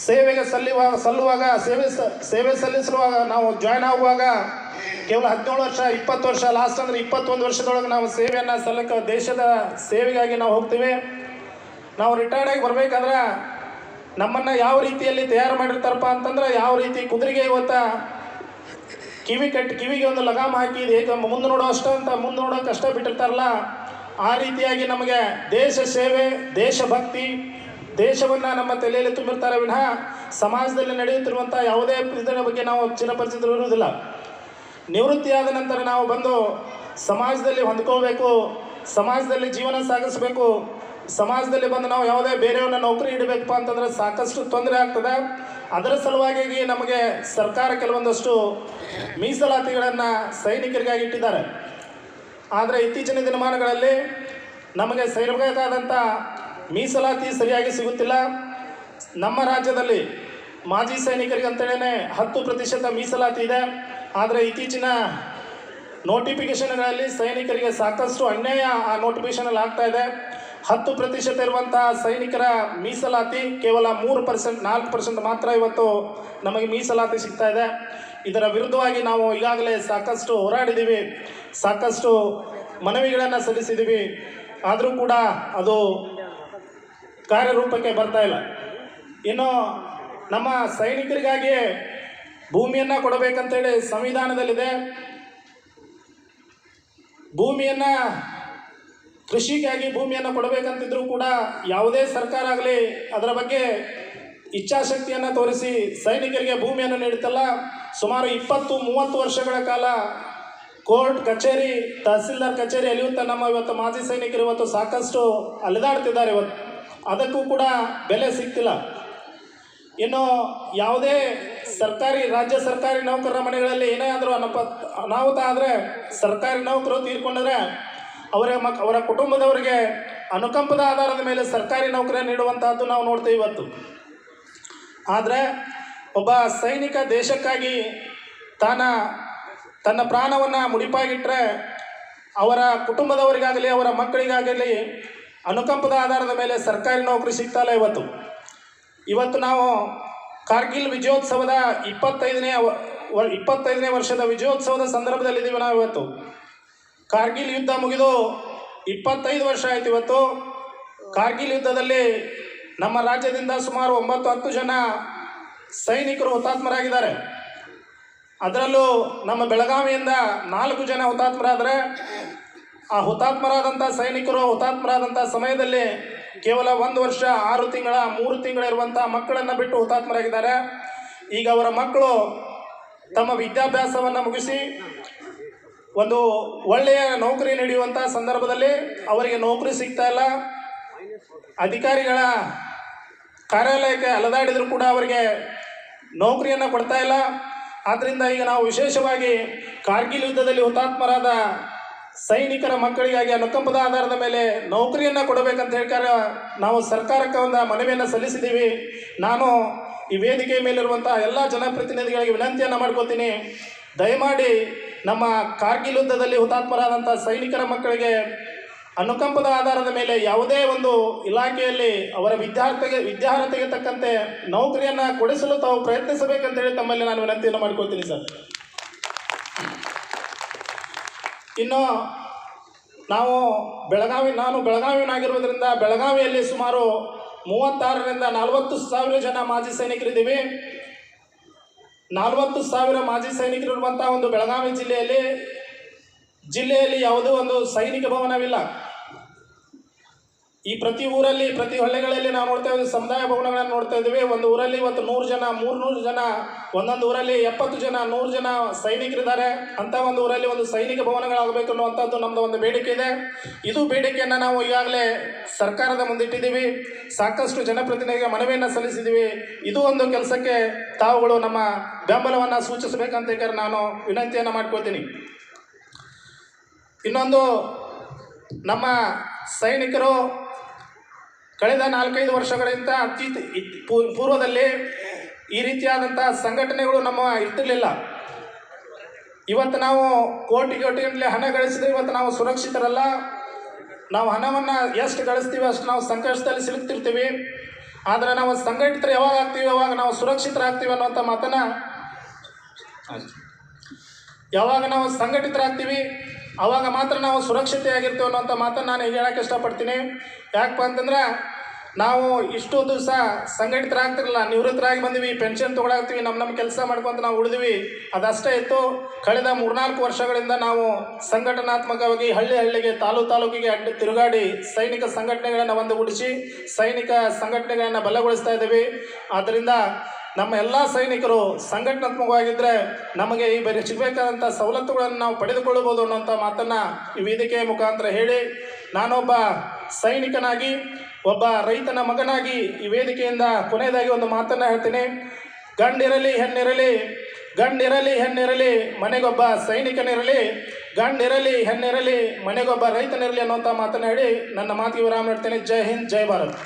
ಸೇವೆಗೆ ಸಲ್ಲುವಾಗ ಸೇವೆ ಸಲ್ಲಿಸುವಾಗ ನಾವು ಜಾಯ್ನ್ ಆಗುವಾಗ ಕೇವಲ 17 ವರ್ಷ 20 ವರ್ಷ, ಲಾಸ್ಟ್ ಅಂದರೆ 21 ವರ್ಷದೊಳಗೆ ನಾವು ಸೇವೆಯನ್ನು ಸಲ್ಲಕ್ಕೆ ದೇಶದ ಸೇವೆಗಾಗಿ ನಾವು ಹೋಗ್ತೀವಿ. ನಾವು ರಿಟೈರ್ಡ್ ಆಗಿ ಬರಬೇಕಾದ್ರೆ ನಮ್ಮನ್ನು ಯಾವ ರೀತಿಯಲ್ಲಿ ತಯಾರು ಮಾಡಿರ್ತಾರಪ್ಪ ಅಂತಂದ್ರೆ, ಯಾವ ರೀತಿ ಕುದುರೆಗೆ ಇವತ್ತು ಕಿವಿಗೆ ಒಂದು ಲಗಾಮ್ ಹಾಕಿ ಹೇಗೆ ಮುಂದೆ ನೋಡೋ ಅಷ್ಟು ಅಂತ ಮುಂದೆ ನೋಡೋಕೆ ಅಷ್ಟೇ ಬಿಟ್ಟಿರ್ತಾರಲ್ಲ, ಆ ರೀತಿಯಾಗಿ ನಮಗೆ ದೇಶ ಸೇವೆ, ದೇಶಭಕ್ತಿ, ದೇಶವನ್ನು ನಮ್ಮ ತಲೆಯಲ್ಲಿ ತುಂಬಿರ್ತಾರೆ ವಿನಃ ಸಮಾಜದಲ್ಲಿ ನಡೆಯುತ್ತಿರುವಂಥ ಯಾವುದೇ ಇದರ ಬಗ್ಗೆ ನಾವು ಚಿರಪರಿಚಿತರು ಇರುವುದಿಲ್ಲ. ನಿವೃತ್ತಿಯಾದ ನಂತರ ನಾವು ಬಂದು ಸಮಾಜದಲ್ಲಿ ಹೊಂದ್ಕೊಳ್ಬೇಕು, ಸಮಾಜದಲ್ಲಿ ಜೀವನ ಸಾಗಿಸಬೇಕು. ಸಮಾಜದಲ್ಲಿ ಬಂದು ನಾವು ಯಾವುದೇ ಬೇರೆಯವ್ರನ್ನ ನೌಕರಿ ಇಡಬೇಕಪ್ಪ ಅಂತಂದರೆ ಸಾಕಷ್ಟು ತೊಂದರೆ ಆಗ್ತದೆ. ಅದರ ಸಲುವಾಗಿ ನಮಗೆ ಸರ್ಕಾರ ಕೆಲವೊಂದಷ್ಟು ಮೀಸಲಾತಿಗಳನ್ನು ಸೈನಿಕರಿಗಾಗಿ ಇಟ್ಟಿದ್ದಾರೆ. ಆದರೆ ಇತ್ತೀಚಿನ ದಿನಮಾನಗಳಲ್ಲಿ ನಮಗೆ ಸೇರಬೇಕಾದಂಥ ಮೀಸಲಾತಿ ಸರಿಯಾಗಿ ಸಿಗುತ್ತಿಲ್ಲ. ನಮ್ಮ ರಾಜ್ಯದಲ್ಲಿ ಮಾಜಿ ಸೈನಿಕರಿಗೆ ಅಂತೇಳಿ 10% ಮೀಸಲಾತಿ ಇದೆ. ಆದರೆ ಇತ್ತೀಚಿನ ನೋಟಿಫಿಕೇಷನ್ಗಳಲ್ಲಿ ಸೈನಿಕರಿಗೆ ಸಾಕಷ್ಟು ಅನ್ಯಾಯ ಆ ನೋಟಿಫಿಕೇಷನಲ್ಲಿ ಆಗ್ತಾ ಇದೆ. 10% ಇರುವಂಥ ಸೈನಿಕರ ಮೀಸಲಾತಿ ಕೇವಲ 3%, 4% ಮಾತ್ರ ಇವತ್ತು ನಮಗೆ ಮೀಸಲಾತಿ ಸಿಗ್ತಾ ಇದೆ. ಇದರ ವಿರುದ್ಧವಾಗಿ ನಾವು ಈಗಾಗಲೇ ಸಾಕಷ್ಟು ಹೋರಾಡಿದ್ದೀವಿ, ಸಾಕಷ್ಟು ಮನವಿಗಳನ್ನು ಸಲ್ಲಿಸಿದ್ದೀವಿ. ಆದರೂ ಕೂಡ ಅದು ಕಾರ್ಯರೂಪಕ್ಕೆ ಬರ್ತಾ ಇಲ್ಲ. ಇನ್ನು ನಮ್ಮ ಸೈನಿಕರಿಗಾಗಿ ಭೂಮಿಯನ್ನು ಕೊಡಬೇಕಂತೇಳಿ ಸಂವಿಧಾನದಲ್ಲಿದೆ. ಭೂಮಿಯನ್ನು ಕೃಷಿಗಾಗಿ ಭೂಮಿಯನ್ನು ಕೊಡಬೇಕಂತಿದ್ರೂ ಕೂಡ ಯಾವುದೇ ಸರ್ಕಾರ ಆಗಲಿ ಅದರ ಬಗ್ಗೆ ಇಚ್ಛಾಶಕ್ತಿಯನ್ನು ತೋರಿಸಿ ಸೈನಿಕರಿಗೆ ಭೂಮಿಯನ್ನು ನೀಡುತ್ತಲ್ಲ. ಸುಮಾರು 20-30 ವರ್ಷಗಳ ಕಾಲ ಕೋರ್ಟ್ ಕಚೇರಿ, ತಹಸೀಲ್ದಾರ್ ಕಚೇರಿ ಅಲಿಯುತ್ತಾ ನಮ್ಮ ಇವತ್ತು ಮಾಜಿ ಸೈನಿಕರು ಇವತ್ತು ಸಾಕಷ್ಟು ಅಲೆದಾಡ್ತಿದ್ದಾರೆ. ಇವತ್ತು ಅದಕ್ಕೂ ಕೂಡ ಬೆಲೆ ಸಿಗ್ತಿಲ್ಲ. ಇನ್ನು ಯಾವುದೇ ರಾಜ್ಯ ಸರ್ಕಾರಿ ನೌಕರರ ಮನೆಗಳಲ್ಲಿ ಏನೇ ಆದರೂ ಅನಾಹುತ ಆದರೆ, ಸರ್ಕಾರಿ ನೌಕರು ತೀರ್ಕೊಂಡ್ರೆ ಅವರ ಕುಟುಂಬದವರಿಗೆ ಅನುಕಂಪದ ಆಧಾರದ ಮೇಲೆ ಸರ್ಕಾರಿ ನೌಕರಿ ನೀಡುವಂತಹದ್ದು ನಾವು ನೋಡ್ತೀವಿ ಇವತ್ತು. ಆದರೆ ಒಬ್ಬ ಸೈನಿಕ ದೇಶಕ್ಕಾಗಿ ತನ್ನ ಪ್ರಾಣವನ್ನು ಮುಡಿಪಾಗಿಟ್ಟರೆ ಅವರ ಕುಟುಂಬದವರಿಗಾಗಲಿ ಅವರ ಮಕ್ಕಳಿಗಾಗಲಿ ಅನುಕಂಪದ ಆಧಾರದ ಮೇಲೆ ಸರ್ಕಾರಿ ನೌಕರಿ ಸಿಗ್ತಾಯಿಲ್ಲ. ಇವತ್ತು ನಾವು ಕಾರ್ಗಿಲ್ ವಿಜಯೋತ್ಸವದ 25ನೇ ವರ್ಷದ ವಿಜಯೋತ್ಸವದ ಸಂದರ್ಭದಲ್ಲಿದ್ದೀವಿ. ನಾವು ಇವತ್ತು ಕಾರ್ಗಿಲ್ ಯುದ್ಧ ಮುಗಿದು 25 ವರ್ಷ ಆಯಿತು. ಇವತ್ತು ಕಾರ್ಗಿಲ್ ಯುದ್ಧದಲ್ಲಿ ನಮ್ಮ ರಾಜ್ಯದಿಂದ ಸುಮಾರು 9-10 ಜನ ಸೈನಿಕರು ಹುತಾತ್ಮರಾಗಿದ್ದಾರೆ. ಅದರಲ್ಲೂ ನಮ್ಮ ಬೆಳಗಾವಿಯಿಂದ 4 ಜನ ಹುತಾತ್ಮರಾದರೆ, ಆ ಹುತಾತ್ಮರಾದಂಥ ಸೈನಿಕರು ಹುತಾತ್ಮರಾದಂಥ ಸಮಯದಲ್ಲಿ ಕೇವಲ 1 ವರ್ಷ 6 ತಿಂಗಳ 3 ತಿಂಗಳಿರುವಂಥ ಮಕ್ಕಳನ್ನು ಬಿಟ್ಟು ಹುತಾತ್ಮರಾಗಿದ್ದಾರೆ. ಈಗ ಅವರ ಮಕ್ಕಳು ತಮ್ಮ ವಿದ್ಯಾಭ್ಯಾಸವನ್ನು ಮುಗಿಸಿ ಒಂದು ಒಳ್ಳೆಯ ನೌಕರಿ ನೀಡುವಂಥ ಸಂದರ್ಭದಲ್ಲಿ ಅವರಿಗೆ ನೌಕರಿ ಸಿಗ್ತಾ ಇಲ್ಲ. ಅಧಿಕಾರಿಗಳ ಕಾರ್ಯಾಲಯಕ್ಕೆ ಅಲೆದಾಡಿದರೂ ಕೂಡ ಅವರಿಗೆ ನೌಕರಿಯನ್ನು ಕೊಡ್ತಾ ಇಲ್ಲ. ಆದ್ದರಿಂದ ಈಗ ನಾವು ವಿಶೇಷವಾಗಿ ಕಾರ್ಗಿಲ್ ಯುದ್ಧದಲ್ಲಿ ಹುತಾತ್ಮರಾದ ಸೈನಿಕರ ಮಕ್ಕಳಿಗಾಗಿ ಅನುಕಂಪದ ಆಧಾರದ ಮೇಲೆ ನೌಕರಿಯನ್ನು ಕೊಡಬೇಕಂತ ಹೇಳ್ತಾರೆ ನಾವು ಸರ್ಕಾರಕ್ಕೆ ಒಂದು ಮನವಿಯನ್ನು ಸಲ್ಲಿಸಿದ್ದೀವಿ. ನಾನು ಈ ವೇದಿಕೆಯ ಮೇಲಿರುವಂಥ ಎಲ್ಲ ಜನಪ್ರತಿನಿಧಿಗಳಿಗೆ ವಿನಂತಿಯನ್ನು ಮಾಡ್ಕೋತೀನಿ, ದಯಮಾಡಿ ನಮ್ಮ ಕಾರ್ಗಿಲ್ ಯುದ್ಧದಲ್ಲಿ ಹುತಾತ್ಮರಾದಂಥ ಸೈನಿಕರ ಮಕ್ಕಳಿಗೆ ಅನುಕಂಪದ ಆಧಾರದ ಮೇಲೆ ಯಾವುದೇ ಒಂದು ಇಲಾಖೆಯಲ್ಲಿ ಅವರ ವಿದ್ಯಾರ್ಹತೆಗೆ ತಕ್ಕಂತೆ ನೌಕರಿಯನ್ನು ಕೊಡಿಸಲು ತಾವು ಪ್ರಯತ್ನಿಸಬೇಕಂತೇಳಿ ತಮ್ಮಲ್ಲಿ ನಾನು ವಿನಂತಿಯನ್ನು ಮಾಡ್ಕೊಳ್ತೀನಿ ಸರ್. ಇನ್ನು ನಾನು ಬೆಳಗಾವಿನಾಗಿರೋದ್ರಿಂದ ಬೆಳಗಾವಿಯಲ್ಲಿ ಸುಮಾರು 36,000ರಿಂದ 40,000 ಜನ ಮಾಜಿ ಸೈನಿಕರಿದ್ದೀವಿ. 40,000 ಮಾಜಿ ಸಮುದಾಯರಿರುವಂಥ ಒಂದು ಬೆಳಗಾವಿ ಜಿಲ್ಲೆಯಲ್ಲಿ ಯಾವುದೋ ಒಂದು ಸೈನಿಕ ಭವನವಿಲ್ಲ. ಈ ಪ್ರತಿ ಊರಲ್ಲಿ ಪ್ರತಿ ಹಳ್ಳಿಗಳಲ್ಲಿ ನಾವು ನೋಡ್ತಾ ಇದ್ದೀವಿ, ಸಮುದಾಯ ಭವನಗಳನ್ನು ನೋಡ್ತಾ ಇದ್ದೀವಿ. ಒಂದು ಊರಲ್ಲಿ ಇವತ್ತು 100 ಜನ 300 ಜನ, ಒಂದೊಂದು ಊರಲ್ಲಿ 70 ಜನ 100 ಜನ ಸೈನಿಕರಿದ್ದಾರೆ. ಅಂಥ ಒಂದು ಊರಲ್ಲಿ ಒಂದು ಸೈನಿಕ ಭವನಗಳಾಗಬೇಕು ಅನ್ನುವಂಥದ್ದು ನಮ್ಮದು ಒಂದು ಬೇಡಿಕೆ ಇದೆ. ಇದು ಬೇಡಿಕೆಯನ್ನು ನಾವು ಈಗಾಗಲೇ ಸರ್ಕಾರದ ಮುಂದಿಟ್ಟಿದ್ದೀವಿ, ಸಾಕಷ್ಟು ಜನಪ್ರತಿನಿಧಿಗೆ ಮನವಿಯನ್ನು ಸಲ್ಲಿಸಿದ್ದೀವಿ. ಇದು ಒಂದು ಕೆಲಸಕ್ಕೆ ತಾವುಗಳು ನಮ್ಮ ಬೆಂಬಲವನ್ನು ಸೂಚಿಸಬೇಕಂತ ನಾನು ವಿನಂತಿಯನ್ನು ಮಾಡ್ಕೊಳ್ತೀನಿ. ಇನ್ನೊಂದು, ನಮ್ಮ ಸೈನಿಕರು ಕಳೆದ 4-5 ವರ್ಷಗಳಿಂದ ಪೂರ್ವದಲ್ಲಿ ಈ ರೀತಿಯಾದಂಥ ಸಂಘಟನೆಗಳು ನಮ್ಮ ಇರ್ತಿರಲಿಲ್ಲ. ಇವತ್ತು ನಾವು ಕೋಟಿಗಟ್ಟಲೆ ಹಣ ಗಳಿಸಿದ್ರೆ ಇವತ್ತು ನಾವು ಸುರಕ್ಷಿತರಲ್ಲ. ನಾವು ಹಣವನ್ನು ಎಷ್ಟು ಗಳಿಸ್ತೀವಿ ಅಷ್ಟು ನಾವು ಸಂಕಷ್ಟದಲ್ಲಿ ಸಿಲುಕ್ತಿರ್ತೀವಿ. ಆದರೆ ನಾವು ಸಂಘಟಿತರು ಯಾವಾಗ ಆಗ್ತೀವಿ ಅವಾಗ ನಾವು ಸುರಕ್ಷಿತರಾಗ್ತೀವಿ ಅನ್ನೋಂಥ ಮಾತನ್ನು, ಯಾವಾಗ ನಾವು ಸಂಘಟಿತರಾಗ್ತೀವಿ ಆವಾಗ ಮಾತ್ರ ನಾವು ಸುರಕ್ಷತೆಯಾಗಿರ್ತೀವಿ ಅನ್ನೋಂಥ ಮಾತನ್ನು ನಾನು ಈಗ ಹೇಳೋಕ್ಕೆ ಇಷ್ಟಪಡ್ತೀನಿ. ಯಾಕಪ್ಪ ಅಂತಂದ್ರೆ ನಾವು ಇಷ್ಟು ದಿವಸ ಸಂಘಟಿತರಾಗ್ತಿರಲಿಲ್ಲ, ನಿವೃತ್ತರಾಗಿ ಬಂದಿವಿ, ಪೆನ್ಷನ್ ತೊಗೊಳಾಗ್ತೀವಿ, ನಮ್ಮ ಕೆಲಸ ಮಾಡ್ಕೊತ ನಾವು ಉಳಿದ್ವಿ, ಅದಷ್ಟೇ ಇತ್ತು. ಕಳೆದ 3-4 ವರ್ಷಗಳಿಂದ ನಾವು ಸಂಘಟನಾತ್ಮಕವಾಗಿ ಹಳ್ಳಿಗೆ ತಾಲೂಕಿಗೆ ಅಡ್ಡ ತಿರುಗಾಡಿ ಸೈನಿಕ ಸಂಘಟನೆಗಳನ್ನು ಒಂದುಗೂಡಿಸಿ ಸೈನಿಕ ಸಂಘಟನೆಗಳನ್ನು ಬಲಗೊಳಿಸ್ತಾ ಇದ್ದೀವಿ. ಆದ್ದರಿಂದ ನಮ್ಮ ಎಲ್ಲ ಸೈನಿಕರು ಸಂಘಟನಾತ್ಮಕವಾಗಿದ್ದರೆ ನಮಗೆ ಈ ಬೇರೆ ಸಿಗಬೇಕಾದಂಥ ಸವಲತ್ತುಗಳನ್ನು ನಾವು ಪಡೆದುಕೊಳ್ಳಬಹುದು ಅನ್ನೋಂಥ ಮಾತನ್ನು ಈ ವೇದಿಕೆಯ ಮುಖಾಂತರ ಹೇಳಿ, ನಾನೊಬ್ಬ ಸೈನಿಕನಾಗಿ ಒಬ್ಬ ರೈತನ ಮಗನಾಗಿ ಈ ವೇದಿಕೆಯಿಂದ ಕೊನೆಯದಾಗಿ ಒಂದು ಮಾತನ್ನು ಹೇಳ್ತೀನಿ. ಗಂಡಿರಲಿ ಹೆಣ್ಣಿರಲಿ ಮನೆಗೊಬ್ಬ ಸೈನಿಕನಿರಲಿ, ಗಂಡಿರಲಿ ಹೆಣ್ಣಿರಲಿ ಮನೆಗೊಬ್ಬ ರೈತನಿರಲಿ ಅನ್ನೋಂಥ ಮಾತನ್ನು ಹೇಳಿ ನನ್ನ ಮಾತಿಗೆ ವಿರಾಮ ನೀಡ್ತೇನೆ. ಜೈ ಹಿಂದ್, ಜೈ ಭಾರತ್.